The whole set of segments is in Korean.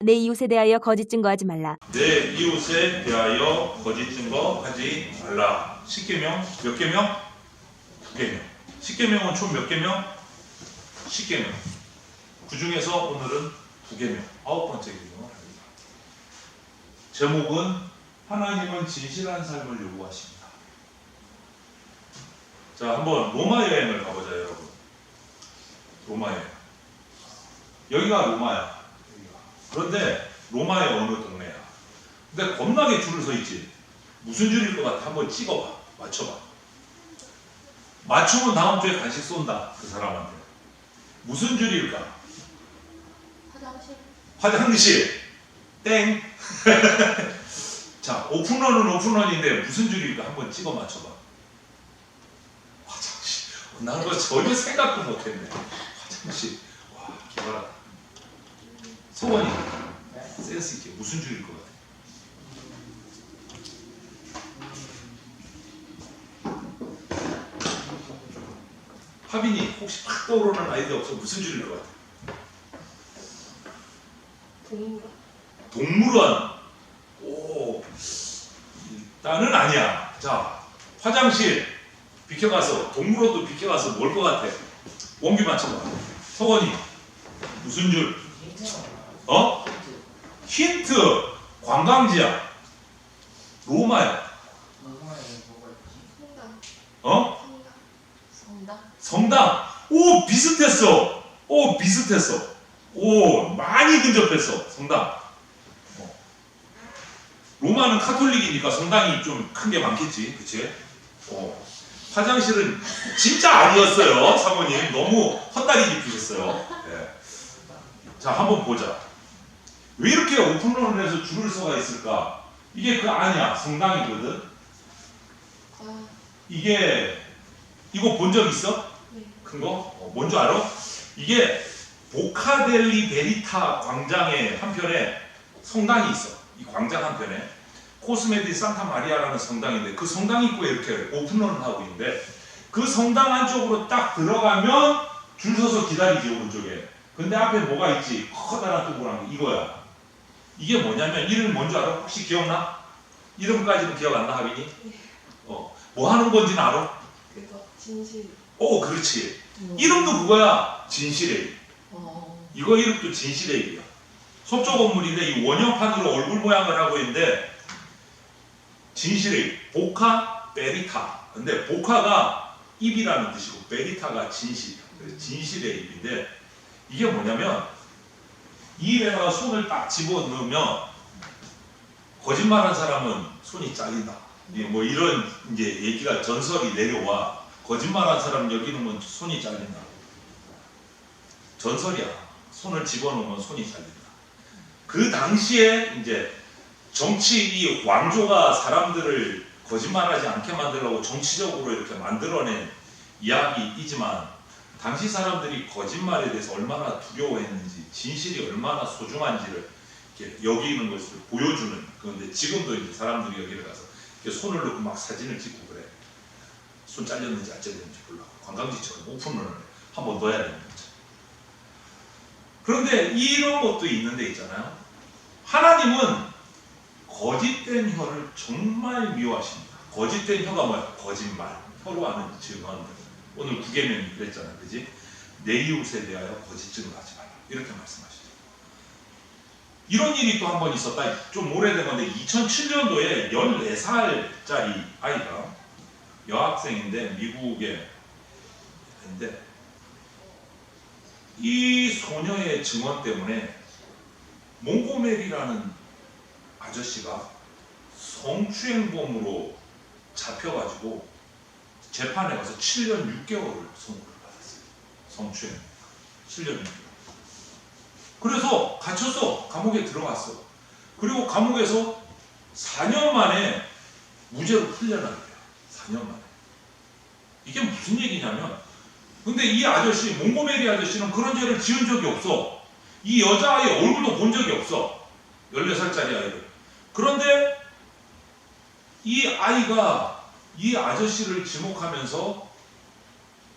내 이웃에 대하여 거짓 증거하지 말라. 내 이웃에 대하여 거짓 증거하지 말라. 10계명 몇 계명? 9계명. 10계명은 총 몇 계명? 10계명. 그 중에서 오늘은 9계명, 9번째 계명을 합니다. 제목은 하나님은 진실한 삶을 요구하십니다. 자, 한번 로마 여행을 가보자, 여러분. 로마 여행. 여기가 로마야. 그런데 로마의 어느 동네야. 근데 겁나게 줄을 서 있지. 무슨 줄일 것 같아? 한번 찍어봐. 맞춰봐. 맞추면 다음 주에 간식 쏜다. 그 사람한테. 무슨 줄일까? 화장실. 화장실. 땡. 자, 오픈런은 오픈런인데 무슨 줄일까? 한번 찍어 맞춰봐. 화장실. 나는 그거 전혀 생각도 못했네. 화장실. 와, 기발하다. 소원이 센스 있게 무슨 줄일 것 같아? 하빈이 혹시 팍 떠오르는 아이디어 없어? 무슨 줄일 것 같아? 동물원. 동물원. 오, 일단은 아니야. 자, 화장실 비켜가서, 동물원도 비켜가서 뭘 것 같아? 원규 맞춰봐. 서원이 무슨 줄? 어? 힌트. 관광지야. 로마야. 성당. 어? 성당. 성당. 오, 비슷했어. 오, 비슷했어. 오, 많이 근접했어. 성당. 로마는 카톨릭이니까 성당이 좀 큰 게 많겠지. 그치? 화장실은 진짜 아니었어요. 사모님. 너무 헛다리 짚으셨어요. 네. 자, 한번 보자. 왜 이렇게 오픈런을 해서 줄을 서가 있을까? 이게 그 아니야. 성당이거든. 이거 본 적 있어? 네. 큰 거? 뭔 줄 알아? 이게 보카델리 베리타 광장의 한편에 성당이 있어. 이 광장 한편에 코스메디 산타 마리아라는 성당인데, 그 성당 입구에 이렇게 오픈런을 하고 있는데, 그 성당 안쪽으로 딱 들어가면 줄 서서 기다리지, 오른쪽에. 근데 앞에 뭐가 있지? 커다란 동그란 거, 이거야. 이게 뭐냐면, 이름이 뭔지 알아? 혹시 기억나? 이름까지는 기억 안 나, 하빈이? 뭐 하는 건지는 알아? 그거 진실. 오, 그렇지. 이름도 그거야. 진실의 일. 이거 이름도 진실의 일이야. 속초 건물인데 이 원형판으로 얼굴 모양을 하고 있는데, 진실의 일. 보카 베리타. 근데 보카가 입이라는 뜻이고 베리타가 진실. 진실의 입인데, 이게 뭐냐면 이 입에다가 손을 딱 집어넣으면 거짓말한 사람은 손이 잘린다. 뭐 이런 이제 얘기가, 전설이 내려와. 거짓말한 사람 여기 넣으면 손이 잘린다. 전설이야. 손을 집어넣으면 손이 잘린다. 그 당시에 이제 정치, 이 왕조가 사람들을 거짓말하지 않게 만들려고 정치적으로 이렇게 만들어낸 이야기이지만, 당시 사람들이 거짓말에 대해서 얼마나 두려워했는지, 진실이 얼마나 소중한지를 이렇게 여기는 것을 보여주는. 그런데 지금도 이제 사람들이 여기를 가서 이렇게 손을 넣고 막 사진을 찍고 그래. 손 잘렸는지 안 잘렸는지 보려고. 관광지처럼 오픈런을 한번 넣어야 되는 거죠. 그런데 이런 것도 있는데 있잖아요. 하나님은 거짓된 혀를 정말 미워하십니다. 거짓된 혀가 뭐야? 거짓말. 혀로 하는 증언. 오늘 9계명이 그랬잖아. 그지? 내 이웃에 대하여 거짓 증거하지 말라. 이렇게 말씀하시죠. 이런 일이 또 한 번 있었다. 좀 오래된 건데, 2007년도에 14살짜리 아이가, 여학생인데 미국에 있는데, 이 소녀의 증언 때문에 몽고메리라는 아저씨가 성추행범으로 잡혀가지고 재판에 가서 7년 6개월을 선고를 받았어요. 성추행 7년 6개월. 그래서 갇혔어. 감옥에 들어갔어. 그리고 감옥에서 4년 만에 무죄로 풀려나게 돼요. 4년 만에. 이게 무슨 얘기냐면, 근데 이 아저씨, 몽고메리 아저씨는 그런 죄를 지은 적이 없어. 이 여자아이의 얼굴도 본 적이 없어. 14살짜리 아이를. 그런데 이 아이가 이 아저씨를 지목하면서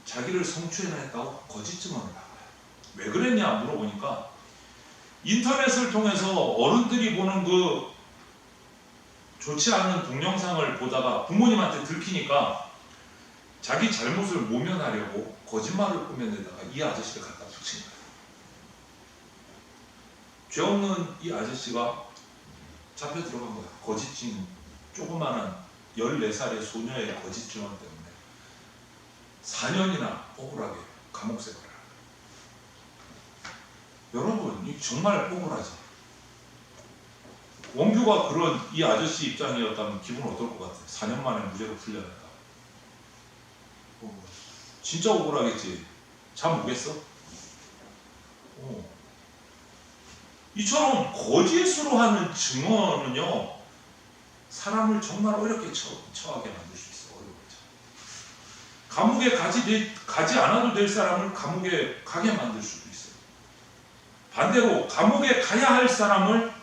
자기를 성추행했다고 거짓 증언을 나와요. 왜 그랬냐 물어보니까, 인터넷을 통해서 어른들이 보는 그 좋지 않은 동영상을 보다가 부모님한테 들키니까 자기 잘못을 모면하려고 거짓말을 꾸며내다가 이 아저씨를 갖다 붙인 거예요. 죄 없는 이 아저씨가 잡혀 들어간 거야. 거짓 증인, 조그마한 14살의 소녀의 거짓 증언 때문에 4년이나 억울하게 감옥 생활을 합니다. 여러분, 이 정말 억울하죠. 원규가 그런 이 아저씨 입장이었다면 기분 어떨 것 같아요? 4년 만에 무죄로 풀려났다. 진짜 억울하겠지. 잠 오겠어? 이처럼 거짓으로 하는 증언은요, 사람을 정말 어렵게 처하게 만들 수 있어. 어려워져. 감옥에 가지 않아도 될 사람을 감옥에 가게 만들 수도 있어요. 반대로 감옥에 가야 할 사람을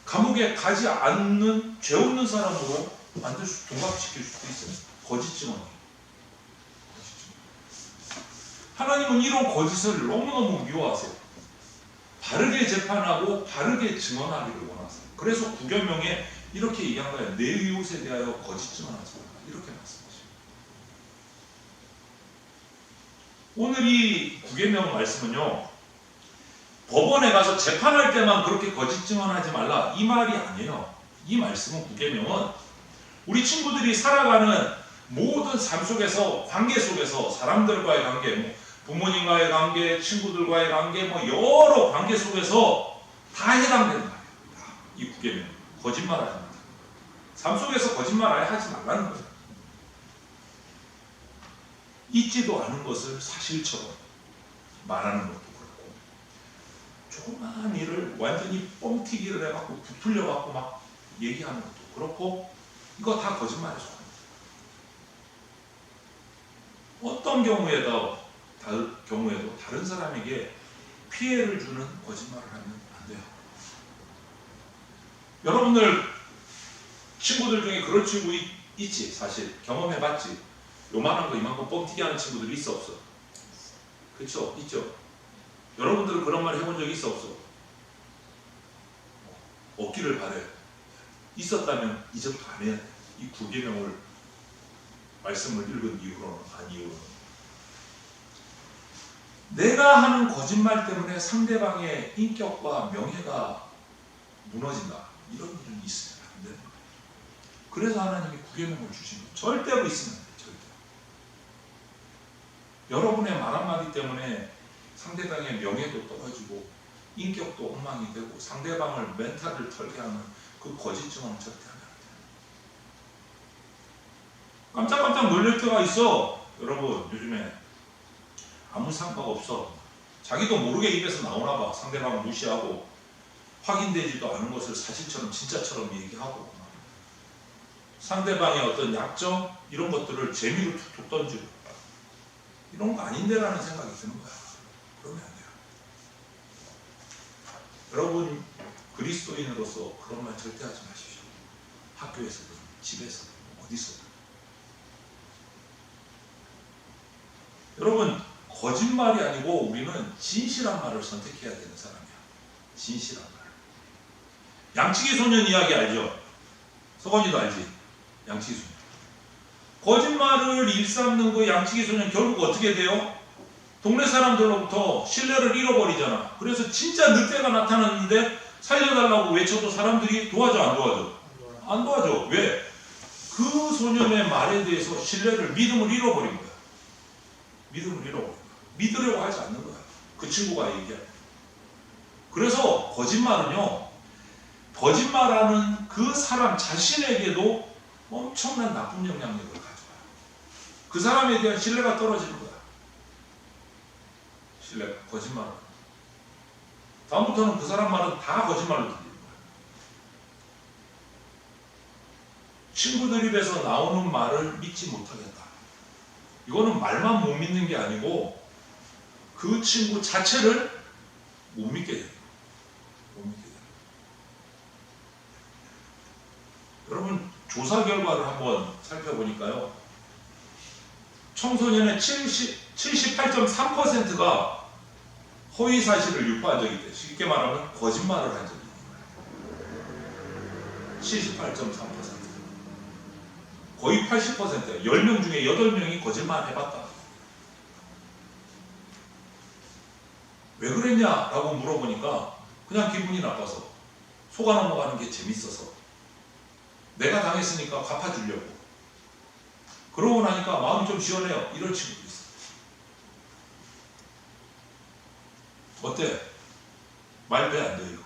감옥에 가지 않는 죄 없는 사람으로 동갑시킬 수도 있어요. 거짓 증언이. 하나님은 이런 거짓을 너무너무 미워하세요. 바르게 재판하고 바르게 증언하기를 원하세요. 그래서 구계명에 이렇게 얘기한 거예요. 내 이웃에 대하여 거짓 증언하지 말라. 이렇게 말씀하시죠. 오늘 이 구계명 말씀은요, 법원에 가서 재판할 때만 그렇게 거짓 증언하지 말라 이 말이 아니에요. 이 말씀은 구계명은 우리 친구들이 살아가는 모든 삶 속에서, 관계 속에서, 사람들과의 관계, 부모님과의 관계, 친구들과의 관계, 여러 관계 속에서 다 해당되는 말이에요. 이 구계명. 거짓말 하지 말라. 삶 속에서 거짓말 아예 하지 말라는 거예요. 있지도 않은 것을 사실처럼 말하는 것도 그렇고, 조그마한 일을 완전히 뻥튀기를 해갖고 부풀려갖고 막 얘기하는 것도 그렇고, 이거 다 거짓말에 속합니다. 어떤 경우에도 다른 사람에게 피해를 주는 거짓말을 하면 안 돼요. 여러분들 친구들 중에 그럴 친구 있지. 사실 경험해봤지. 요만한 거 이만큼 뻥튀기 하는 친구들이 있어 없어? 그렇죠? 있죠. 여러분들은 그런 말 해본 적 있어 없어? 없기를 바래요. 있었다면 이제부터 안 해야 돼. 이 구계명을 말씀을 읽은 이후로는, 내가 하는 거짓말 때문에 상대방의 인격과 명예가 무너진다. 이런 일은 있으면 안 되는 거예요. 그래서 하나님이 구계명을 주신 거예요. 절대로 있으면 안 돼요. 절대. 여러분의 말 한마디 때문에 상대방의 명예도 떨어지고 인격도 엉망이 되고 상대방을 멘탈을 털게 하는 그 거짓 증언은 절대 하면 안 돼요. 깜짝깜짝 놀랄 때가 있어. 여러분, 요즘에 아무 상관 없어. 자기도 모르게 입에서 나오나 봐. 상대방을 무시하고 확인되지도 않은 것을 사실처럼 진짜처럼 얘기하고, 상대방의 어떤 약점 이런 것들을 재미로 툭툭 던지고, 이런 거 아닌데라는 생각이 드는 거야. 그러면 안 돼요. 여러분, 그리스도인으로서 그런 말 절대 하지 마십시오. 학교에서든 집에서든 어디서든. 여러분, 거짓말이 아니고 우리는 진실한 말을 선택해야 되는 사람이야. 진실한 말. 양치기 소년 이야기 알죠? 서건이도 알지? 양치기 소년. 거짓말을 일삼는 그 양치기 소년 결국 어떻게 돼요? 동네 사람들로부터 신뢰를 잃어버리잖아. 그래서 진짜 늑대가 나타났는데 살려달라고 외쳐도 사람들이 도와줘 안 도와줘? 안 도와줘. 왜? 그 소년의 말에 대해서 믿음을 잃어버린 거야. 믿음을 잃어버린 거야. 믿으려고 하지 않는 거야. 그 친구가 얘기할 때. 그래서 거짓말하는 그 사람 자신에게도 엄청난 나쁜 영향력을 가져와요. 그 사람에 대한 신뢰가 떨어지는 거야. 거짓말은. 다음부터는 그 사람 말은 다 거짓말로 들리는 거야. 친구들 입에서 나오는 말을 믿지 못하겠다. 이거는 말만 못 믿는 게 아니고 그 친구 자체를 못 믿게 돼요. 못 믿게 돼요. 여러분, 조사 결과를 한번 살펴보니까요, 청소년의 78.3%가 허위 사실을 유포한 적이 있대. 쉽게 말하면 거짓말을 한 적이 있는 거예요. 78.3%. 거의 80%예요. 10명 중에 8명이 거짓말 해봤다. 왜 그랬냐라고 물어보니까 그냥 기분이 나빠서, 속아 넘어가는 게 재밌어서, 내가 당했으니까 갚아주려고, 그러고 나니까 마음이 좀 시원해요. 이럴 친구도 있어요. 어때? 말 왜 안 돼, 이거?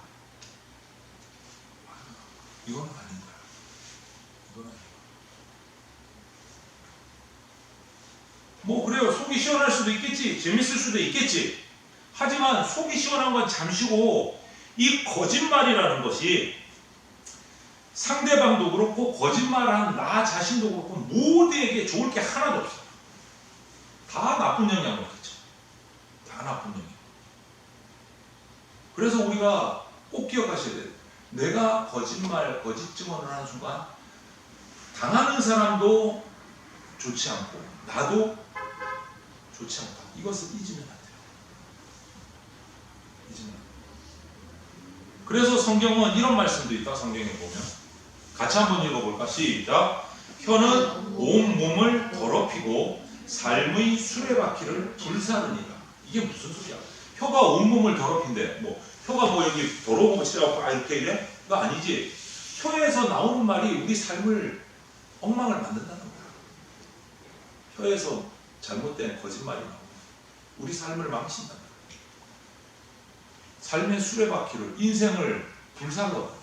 이건 아닌 거야. 이건 아닌 거야. 뭐 그래요. 속이 시원할 수도 있겠지. 재밌을 수도 있겠지. 하지만 속이 시원한 건 잠시고, 이 거짓말이라는 것이 상대방도 그렇고 거짓말한 나 자신도 그렇고 모두에게 좋을 게 하나도 없어요. 다 나쁜 영향을 끼쳐. 다 나쁜 영향. 그래서 우리가 꼭 기억하셔야 돼요. 내가 거짓말, 거짓 증언을 하는 순간 당하는 사람도 좋지 않고 나도 좋지 않다. 이것을 잊으면 안 돼요. 잊으면 안 돼요. 그래서 성경은 이런 말씀도 있다. 성경에 보면 같이 한번 읽어볼까? 시작. 혀는 온 몸을 더럽히고 삶의 수레바퀴를 불사르니라. 이게 무슨 소리야? 혀가 온 몸을 더럽힌대. 혀가 여기 더러운 거 칠해갖고 이렇게 이래? 그거 아니지. 혀에서 나오는 말이 우리 삶을 엉망을 만든다는 거야. 혀에서 잘못된 거짓말이 나오고 우리 삶을 망친다는 거야. 삶의 수레바퀴를, 인생을 불살러.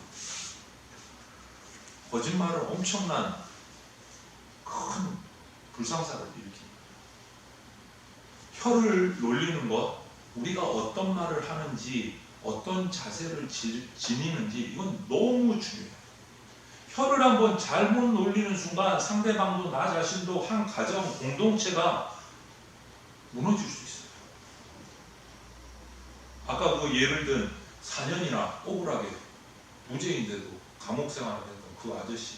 거짓말은 엄청난 큰 불상사를 일으킵니다. 혀를 놀리는 것, 우리가 어떤 말을 하는지, 어떤 자세를 지니는지, 이건 너무 중요해요. 혀를 한번 잘못 놀리는 순간 상대방도 나 자신도 한 가정, 공동체가 무너질 수 있어요. 아까 그 예를 든 4년이나 억울하게 무죄인데도 감옥 생활을 했던 그 아저씨,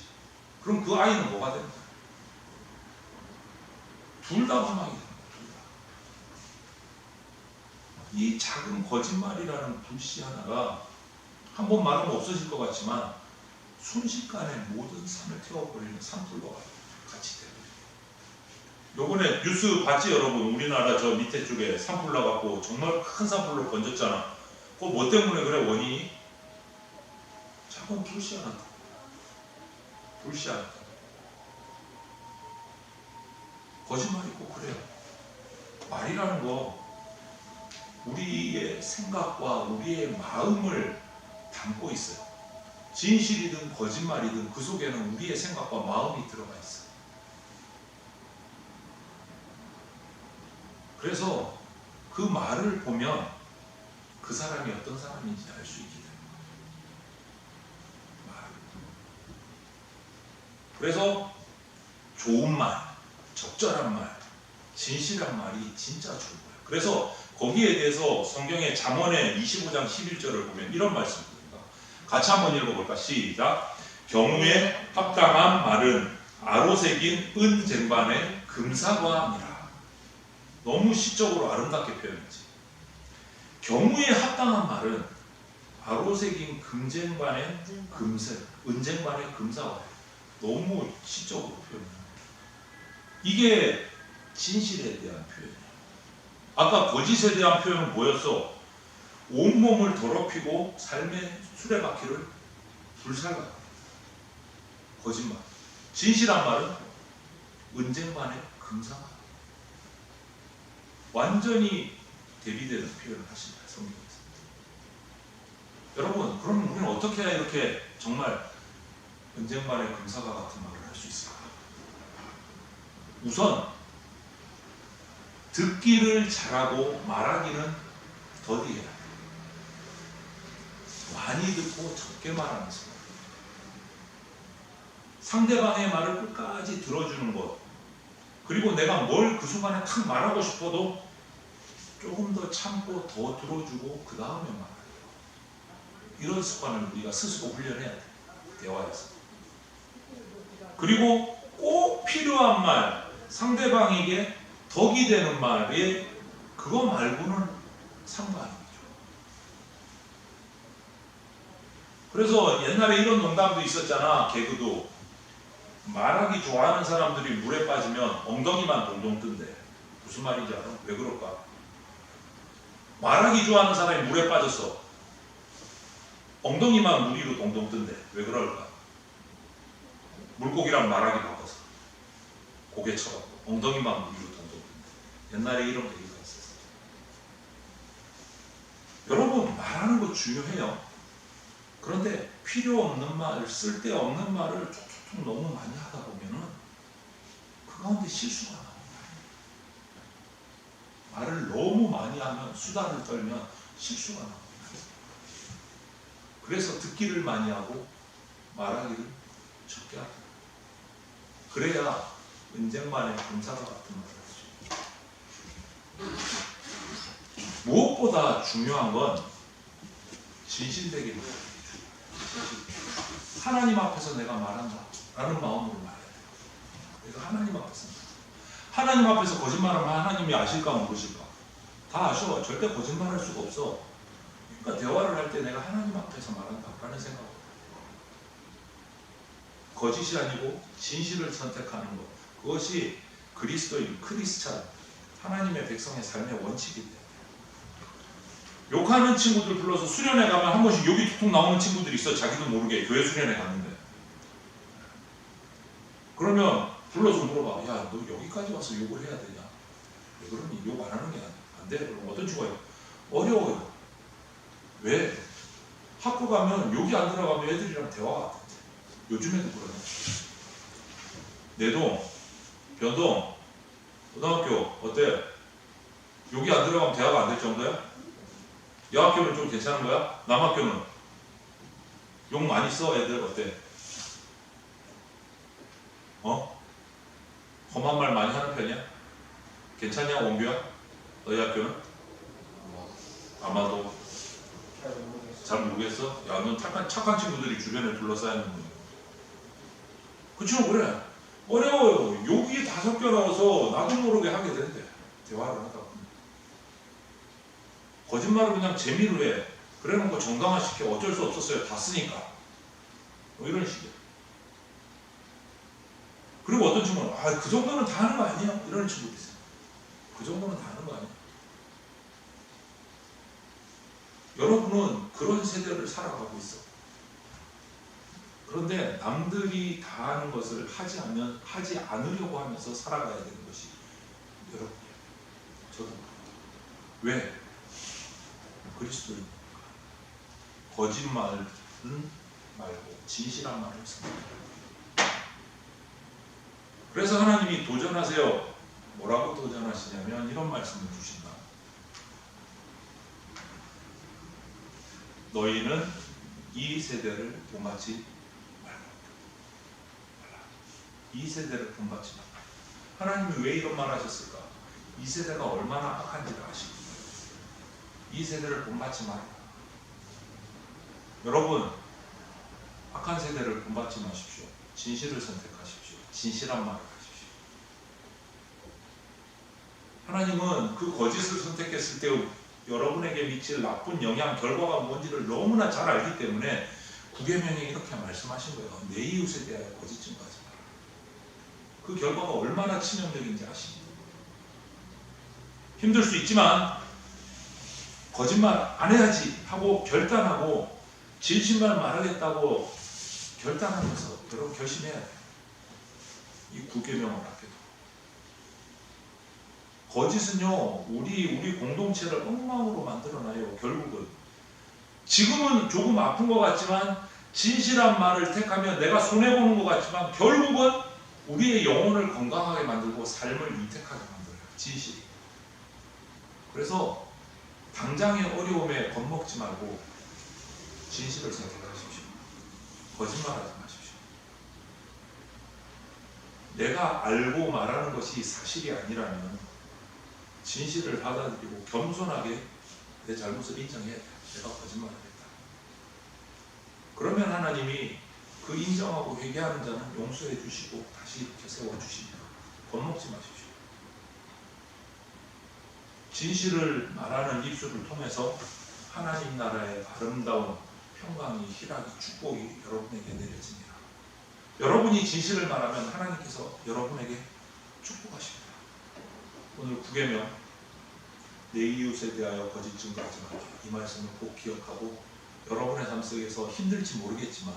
그럼 그 아이는 뭐가 되는 거야? 둘 다 사망이 되는 거야. 둘 다. 이 작은 거짓말이라는 불씨 하나가 한 번 말하면 없어질 것 같지만 순식간에 모든 산을 태워버리는 산불로 같이 되거든요. 요번에 뉴스 봤지 여러분? 우리나라 저 밑에 쪽에 산불 나갖고 정말 큰 산불로 번졌잖아. 그거 뭐 때문에 그래? 원인이? 작은 불씨 하나. 불씨 하나. 거짓말이 꼭 그래요. 말이라는 거 우리의 생각과 우리의 마음을 담고 있어요. 진실이든 거짓말이든 그 속에는 우리의 생각과 마음이 들어가 있어요. 그래서 그 말을 보면 그 사람이 어떤 사람인지 알 수 있게 돼요. 말. 그래서 좋은 말, 적절한 말, 진실한 말이 진짜 좋은 거예요. 그래서 거기에 대해서 성경의 잠언의 25장 11절을 보면 이런 말씀이 있습니다. 같이 한번 읽어볼까? 시작. 경우에 합당한 말은 아로새긴 은쟁반의 금사과니라. 너무 시적으로 아름답게 표현했지. 경우에 합당한 말은 아로새긴 금쟁반의 금색, 은쟁반의 금사과예요. 너무 시적으로 표현해요. 이게 진실에 대한 표현이에요. 아까 거짓에 대한 표현은 뭐였어? 온몸을 더럽히고 삶의 수레바퀴를 불살라. 거짓말. 진실한 말은 은쟁반의 금사과. 완전히 대비되는 표현을 하신다. 성경에서. 여러분, 그럼 우리는 어떻게 해야 이렇게 정말 은쟁반의 금사과 같은 말을 할 수 있을까? 우선 듣기를 잘하고 말하기는 더디해야 돼. 많이 듣고 적게 말하는 습관. 상대방의 말을 끝까지 들어주는 것. 그리고 내가 뭘 그 순간에 탁 말하고 싶어도 조금 더 참고 더 들어주고 그 다음에 말하는 것. 이런 습관을 우리가 스스로 훈련해야 돼. 대화에서. 그리고 꼭 필요한 말, 상대방에게 덕이 되는 말에 그거 말고는 상관이죠. 그래서 옛날에 이런 농담도 있었잖아. 개그도. 말하기 좋아하는 사람들이 물에 빠지면 엉덩이만 동동 뜬대. 무슨 말인지 알아? 왜 그럴까? 말하기 좋아하는 사람이 물에 빠졌어. 엉덩이만 물 위로 동동 뜬대. 왜 그럴까? 물고기랑 말하기 바빠서. 고개 쳐갖고 엉덩이만 물 위로 동동 뜬대. 옛날에 이런 얘기가 있었어. 여러분, 말하는 거 중요해요. 그런데 필요 없는 말, 쓸데없는 말을 툭툭툭 너무 많이 하다 보면은 그 가운데 실수가 나옵니다. 말을 너무 많이 하면, 수다를 떨면 실수가 나옵니다. 그래서 듣기를 많이 하고 말하기를 적게 하다. 그래야 은쟁반의 검사가 같은 말을 하죠. 무엇보다 중요한 건 진실되게 말해야 돼요. 하나님 앞에서 내가 말한다 라는 마음으로 말해야 돼요. 그래서 하나님 앞에서 하나님 앞에서 거짓말하면 하나님이 아실까 모르실까? 다 아셔. 절대 거짓말할 수가 없어. 그러니까 대화를 할 때 내가 하나님 앞에서 말한다 라는 생각으로, 거짓이 아니고 진실을 선택하는 것, 그것이 그리스도인, 크리스찬, 하나님의 백성의 삶의 원칙이 돼요. 욕하는 친구들 불러서 수련회 가면 한 번씩 욕이 툭툭 나오는 친구들이 있어. 자기도 모르게 교회 수련회 갔는데. 그러면 불러서 물어봐. 야, 너 여기까지 와서 욕을 해야 되냐? 왜 그러니? 욕 안 하는 게 안 돼? 그럼 어떤 친구가 어려워요. 왜? 학교 가면 욕이 안 들어가면 애들이랑 대화가 안 돼. 요즘에도 그러네. 내동, 변동, 고등학교 어때? 욕이 안 들어가면 대화가 안 될 정도야? 여학교는 좀 괜찮은 거야? 남학교는? 욕 많이 써 애들 어때? 험한 말 많이 하는 편이야? 괜찮냐 원규야? 너희 학교는? 아마도 잘 모르겠어? 야, 넌 착한 친구들이 주변에 둘러싸여 있는 거야. 그쵸? 그래. 어려워요. 욕이 다 섞여 나와서 나도 모르게 하게 된대. 대화를 하다 보면. 거짓말을 그냥 재미로 해. 그래 놓고 정당화시켜. 어쩔 수 없었어요. 다 쓰니까. 뭐 이런 식이야. 그리고 어떤 친구는 그 정도는 다 하는 거 아니야? 이런 친구도 있어요. 그 정도는 다 하는 거 아니야? 여러분은 그런 세대를 살아가고 있어. 그런데 남들이 다 하는 것을 하지 않으려고 하면서 살아가야 되는 것이 여러분이에요. 저도. 왜? 그리스도인. 거짓말은 말고 진실한 말을 선택해요. 그래서 하나님이 도전하세요. 뭐라고 도전하시냐면 이런 말씀을 주신다. 너희는 이 세대를 본받지 말라. 이 세대를 본받지 말라. 하나님이 왜 이런 말 하셨을까? 이 세대가 얼마나 악한지를 아시고 이 세대를 본받지 말라. 여러분, 악한 세대를 본받지 마십시오. 진실을 선택하십시오. 진실한 말을 하십시오. 하나님은 그 거짓을 선택했을 때 여러분에게 미칠 나쁜 영향, 결과가 뭔지를 너무나 잘 알기 때문에 구계명에 이렇게 말씀하신 거예요. 내 이웃에 대하여 거짓 증거하지 마라. 그 결과가 얼마나 치명적인지 아십니까? 힘들 수 있지만 거짓말 안 해야지 하고 결단하고 진실만 말하겠다고 결단하면서 여러분 결심해야 돼요. 이 구계명을 앞에 두고. 거짓은요, 우리 공동체를 엉망으로 만들어놔요. 결국은 지금은 조금 아픈 것 같지만 진실한 말을 택하면 내가 손해보는 것 같지만 결국은 우리의 영혼을 건강하게 만들고 삶을 위태하게 만들어요. 진실이. 그래서 당장의 어려움에 겁먹지 말고 진실을 선택하십시오. 거짓말하지 마십시오. 내가 알고 말하는 것이 사실이 아니라면 진실을 받아들이고 겸손하게 내 잘못을 인정해야 돼. 내가 거짓말하겠다. 그러면 하나님이 그 인정하고 회개하는 자는 용서해 주시고 다시 이렇게 세워주십니다. 겁먹지 마십시오. 진실을 말하는 입술을 통해서 하나님 나라의 아름다운 평강이, 희락이, 축복이 여러분에게 내려집니다. 여러분이 진실을 말하면 하나님께서 여러분에게 축복하십니다. 오늘 9계명, 내 이웃에 대하여 거짓 증거하지 말라. 이 말씀을 꼭 기억하고 여러분의 삶 속에서 힘들지 모르겠지만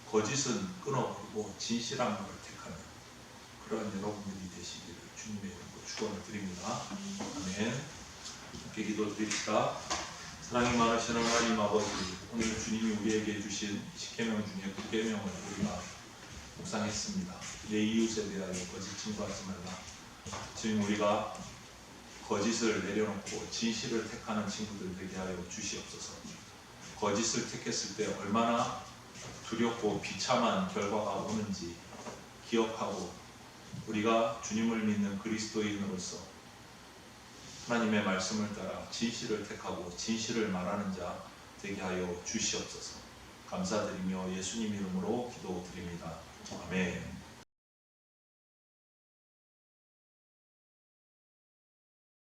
거짓은 끊어버리고 진실한 말을 택하는 그런 여러분들이 되시기를 주님의 이름으로 축원을 드립니다. 아멘. 함께 기도드립시다. 사랑이 많으신 하나님 아버지, 오늘 주님이 우리에게 주신 10계명 중에 9계명을 우리가 묵상했습니다. 내 이웃에 대하여 거짓 증거하지 말라. 지금 우리가 거짓을 내려놓고 진실을 택하는 친구들 되게 하여 주시옵소서. 거짓을 택했을 때 얼마나 두렵고 비참한 결과가 오는지 기억하고 우리가 주님을 믿는 그리스도인으로서 하나님의 말씀을 따라 진실을 택하고 진실을 말하는 자 되게 하여 주시옵소서. 감사드리며 예수님 이름으로 기도드립니다. 아멘.